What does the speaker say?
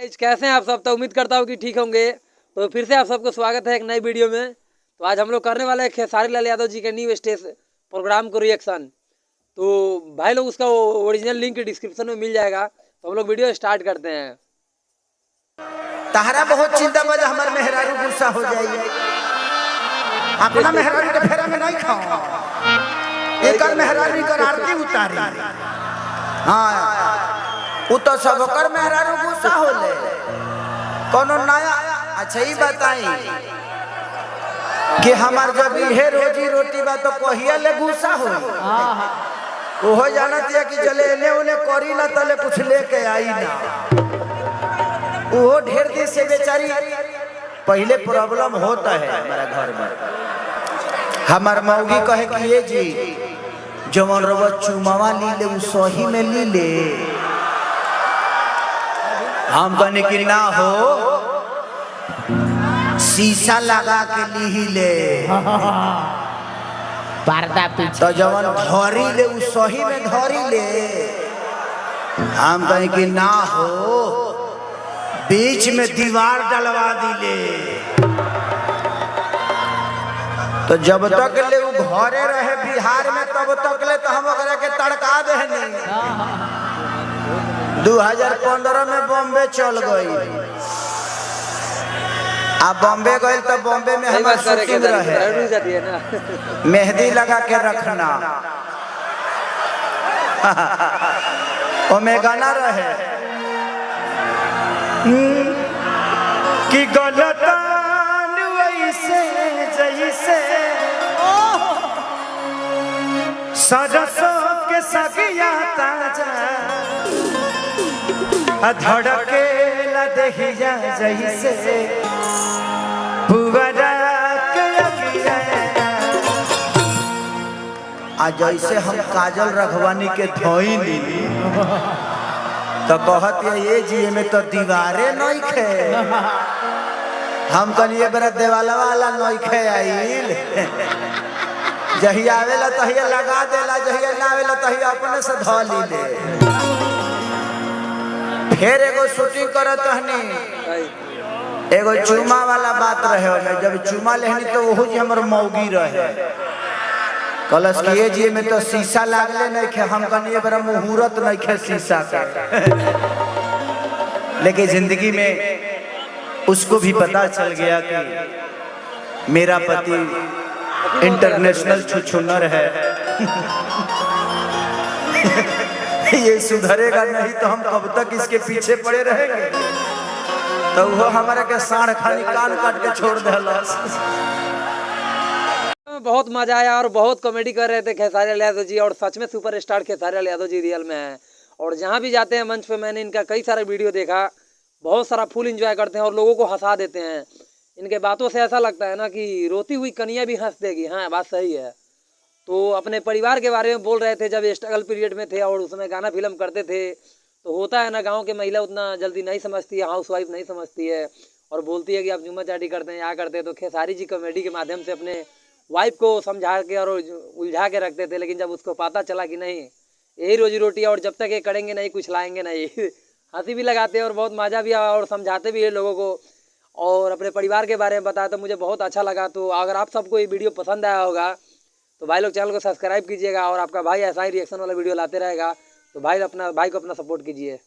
कैसे हैं आप सब? तो उम्मीद करता हूँ कि ठीक होंगे। तो फिर से आप सबको स्वागत है एक नई वीडियो में। तो आज हम लोग करने वाले हैं खेसारी लाल यादव जी के न्यू स्टेज प्रोग्राम को रिएक्शन। तो भाई लोग उसका ओरिजिनल लिंक डिस्क्रिप्शन में मिल जाएगा। तो हम लोग वीडियो स्टार्ट करते हैं। तहरा बहुत चिंता बजा हमार मेहरारू गुस्सा हो जाई। अपना मेहरारू के फेरा में नहीं खाओ, एकर मेहरारू कर आरती उतारी। हां उ तो सबकर मेहरारू गुस्सा होले कोनो नया। अच्छा ही बताई कि हमार जब ये रोजी रोटी बा तो कहिया ले गुस्सा हो। ओहो जानत है कि चले एने ओने करी ना तले कुछ लेके आई ना। वो ढेर दिन से बेचारी पहले प्रॉब्लम होता है हमारा घर में। हमार मौगी कहे कि ये जी जवन रवा चुमावा ली ले सही में ली ले। हम कहने की ना हो शीशा लगा के ली ले पर्दा पीछे तो जवन धरी ले सही में धरी ले। हम कहे कि ना हो बीच में दीवार डलवा दिले। तो जब तक ले वो घरे रहे बिहार में तब तक ले तो हम ओकरा के तड़का दे नहीं। 2015 में बॉम्बे चल गई। अब बॉम्बे गए तो बॉम्बे में हमारे शूटिंग रहे। मेहंदी लगा के रखना ओमे गाना रहे कि गलतान वैसे जैसे सरसों के सगिया ताजा धड़के ला दहिया जैसे पुवरा के अगिया। आज जैसे हम काजल रघवानी के धोइनी तो कहत ये जी में तो दीवारे नहीं खे। हम कनिए बड़ा देवाला वाला नहीं खे आइल। जहिया आवेला तहिया लगा देला, जहिया ना आवेला तहिया अपने से धो ली ले। फिर एगो शूटिंग करत हनी एगो चुमा वाला बात रहे। जब चुमा लेहनी तो वही जी हमर मौगी रहे। कलश किए जी में तो शीशा लागले नहीं खे। हम कनिए बड़ा मुहूर्त नहीं खे शीशा का। लेकिन जिंदगी में उसको भी पता चल गया कि मेरा पति इंटरनेशनल छुछुनर है। ये सुधरेगा नहीं तो हम कब तक इसके पीछे पड़े रहेंगे। तो वो हमारे के साढ़ खानी कान काट के छोड़ देला। बहुत मजा आया और बहुत कॉमेडी कर रहे थे खेसारी लाल यादव जी। और सच में सुपरस्टार खेसारी लाल यादव जी रियल में है। और जहाँ भी जाते हैं मंच पे मैंने इनका कई सारा वीडियो देखा। बहुत सारा फुल एंजॉय करते हैं और लोगों को हंसा देते हैं। इनके बातों से ऐसा लगता है ना कि रोती हुई कन्या भी हंस देगी। हाँ बात सही है। तो अपने परिवार के बारे में बोल रहे थे जब स्ट्रगल पीरियड में थे और उसमें गाना फिल्म करते थे। तो होता है ना गाँव के महिला उतना जल्दी नहीं समझती है, हाउस वाइफ नहीं समझती है और बोलती है कि आप जुम्मा चाटी करते हैं या करते हैं। तो खेसारी जी कॉमेडी के माध्यम से अपने वाइफ को समझा के और उलझा के रखते थे। लेकिन जब उसको पता चला कि नहीं यही रोजी रोटी है और जब तक ये करेंगे नहीं कुछ लाएंगे नहीं हंसी भी लगाते हैं और बहुत मज़ा भी आया और समझाते भी है लोगों को और अपने परिवार के बारे में बताया। तो मुझे बहुत अच्छा लगा। तो अगर आप सबको ये वीडियो पसंद आया होगा तो भाई लोग चैनल को सब्सक्राइब कीजिएगा और आपका भाई ऐसा ही रिएक्शन वाला वीडियो लाते रहेगा। तो भाई को अपना सपोर्ट कीजिए।